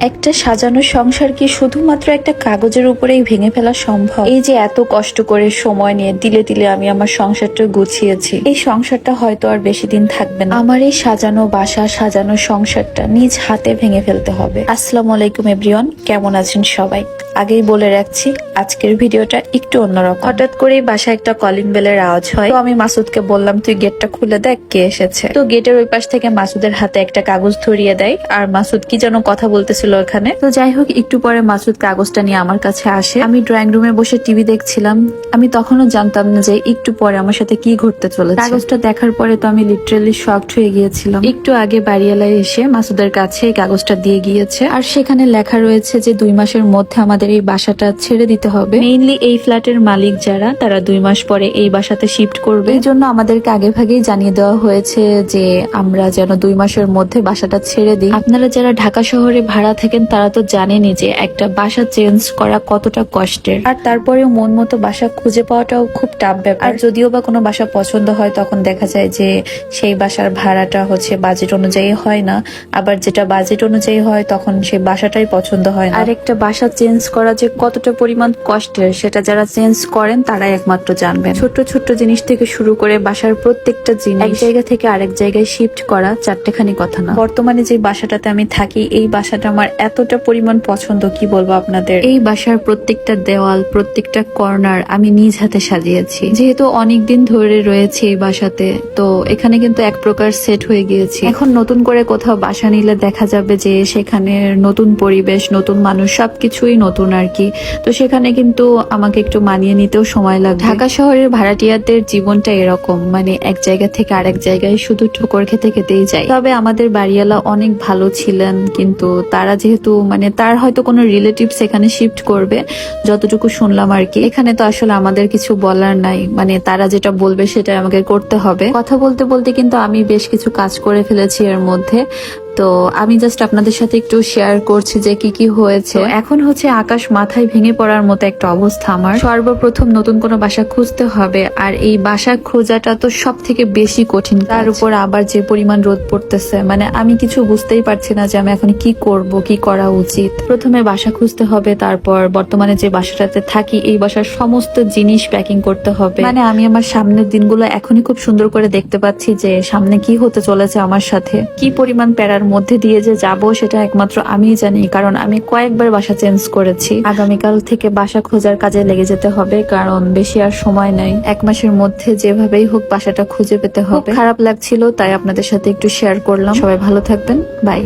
একটা সাজানো সংসার কি শুধুমাত্র একটা কাগজের উপরেই ভেঙে ফেলা সম্ভব? এই যে এত কষ্ট করে সময় নিয়ে দিলে দিলে আমি আমার সংসারটা গুছিয়েছি, এই সংসারটা হয়তো আর বেশি দিন থাকবে না। আমার এই সাজানো বাসা, সাজানো সংসারটা নিজ হাতে ভেঙে ফেলতে হবে। আসসালামু আলাইকুম এভরিওয়ান, কেমন আছেন সবাই? আগেই বলে রাখছি, আজকের ভিডিওটা একটু অন্যরকম। হঠাৎ করেই বাসায় একটা কলিং বেলের আওয়াজ হয়। তো আমি মাসুদকে বললাম, তুই গেটটা খুলে দেখ কে এসেছে। তো গেটের ওই পাশ থেকে মাসুদের হাতে একটা কাগজ ধরিয়ে দেয়, আর মাসুদ কি যেন কথা বলতেছিল ওখানে। তো যাই হোক, একটু পরে মাসুদ কাগজটা নিয়ে আমার কাছে আসে। আমি ড্রয়িং রুমে বসে টিভি দেখছিলাম। আমি তখনও জানতাম না যে একটু পরে আমার সাথে কি ঘটতে চলেছে। কাগজটা দেখার পরে তো আমি লিটারেলি শকড হয়ে গিয়েছিলাম। একটু আগে বাড়িওয়ালায় এসে মাসুদের কাছে এই কাগজটা দিয়ে গিয়েছে, আর সেখানে লেখা রয়েছে যে 2 মাসের মধ্যে আমাদের এই বাসাটা ছেড়ে দিতে হবে। মেইনলি এই ফ্ল্যাটের মালিক যারা, তারা 2 মাস পরে এই বাসাতে শিফট করবে। এই জন্য আমাদেরকে আগে ভাগেই জানিয়ে দেওয়া হয়েছে যে আমরা যেন 2 মাসের মধ্যে বাসাটা ছেড়ে দিই। আপনারা যারা ঢাকা শহরে ভাড়া থাকেন তারা তো জানেনই যে একটা বাসা চেঞ্জ করা কতটা কষ্টের, আর তারপরেও মন মতো বাসা খুঁজে পাওয়াটাও খুব টাফ ব্যাপার। আর যদিও বা কোনো বাসা পছন্দ হয়, তখন দেখা যায় যে সেই বাসার ভাড়াটা বাজেট অনুযায়ী হয় না, আবার যেটা বাজেট অনুযায়ী হয় তখন সেই বাসাটাই পছন্দ হয় না। আর একটা বাসা চেঞ্জ করা যে কতটা পরিমাণ কষ্টের, সেটা যারা চেঞ্জ করেন তারাই একমাত্র জানবেন। ছোট ছোট জিনিস থেকে শুরু করে বাসার প্রত্যেকটা জিনিস এক জায়গা থেকে আরেক জায়গায় শিফট করা চারটেখানি কথা না। বর্তমানে যে বাসাটাতে আমি থাকি, এই বাসাটা আমার এতটা পরিমাণ পছন্দ, কি বলবো আপনাদের। এই বাসার প্রত্যেকটা দেওয়াল, প্রত্যেকটা কর্নার আমি নিজ হাতে সাজিয়েছি। যেহেতু অনেকদিন ধরে রয়েছে এই বাসাতে, তো এখানে কিন্তু এক প্রকার সেট হয়ে গিয়েছি। এখন নতুন করে কোথাও বাসা নিলে দেখা যাবে যে সেখানে নতুন পরিবেশ, নতুন মানুষ, সবকিছুই নতুন আর কি। তো সেখানে কিন্তু আমাকে একটু মানিয়ে নিতেও সময় লাগবে। ঢাকা শহরের ভাড়াটিয়াদের জীবনটা এরকম, মানে এক জায়গা থেকে আরেক জায়গায় শুধু ঠোকর খেতে খেতেই যায়। তবে আমাদের বাড়িওয়ালা অনেক ভালো ছিলেন, কিন্তু তারা যেহেতু তার হয়তো কোনো রিলেটিভস এখানে শিফট করবে, যতটুকু শুনলাম আর কি। এখানে তো আসলে আমাদের কিছু বলার নাই, তারা যেটা বলবে সেটা আমাকে করতে হবে। কথা বলতে বলতে কিন্তু আমি বেশ কিছু কাজ করে ফেলেছি এর মধ্যে। তো আমি জাস্ট আপনাদের সাথে একটু শেয়ার করছি যে কি কি হয়েছে। এখন আকাশ মাথায় ভেঙে পড়ার মতো একটা অবস্থা আমার। সর্বপ্রথম নতুন কোনো বাসা খুঁজতে হবে, আর এই বাসা খোঁজাটা তো সব থেকে বেশি কঠিন। তার উপর আবার যে পরিমাণ রোদ পড়তেছে, আমি কিছু বুঝতেই পারছি না যে আমি এখন কি করব, কি করা উচিত। প্রথমে বাসা খুঁজতে হবে, তারপর বর্তমানে যে বাসাটাতে থাকি এই বাসার সমস্ত জিনিস প্যাকিং করতে হবে। আমি আমার সামনের দিনগুলো এখনই খুব সুন্দর করে দেখতে পাচ্ছি যে সামনে কি হতে চলেছে আমার সাথে। কি পরিমাণ প্যারার মধ্যে দিয়ে যে যাব সেটা একমাত্র আমিই জানি, কারণ আমি কয়েকবার বাসা চেঞ্জ করেছি। আগামীকাল থেকে বাসা খোঁজার কাজে লেগে যেতে হবে, কারণ বেশি আর সময় নাই। 1 মাসের মধ্যে যেভাবেই হোক বাসাটা খুঁজে পেতে হবে। খারাপ লাগছিল, তাই আপনাদের সাথে একটু শেয়ার করলাম। সবাই ভালো থাকবেন, বাই।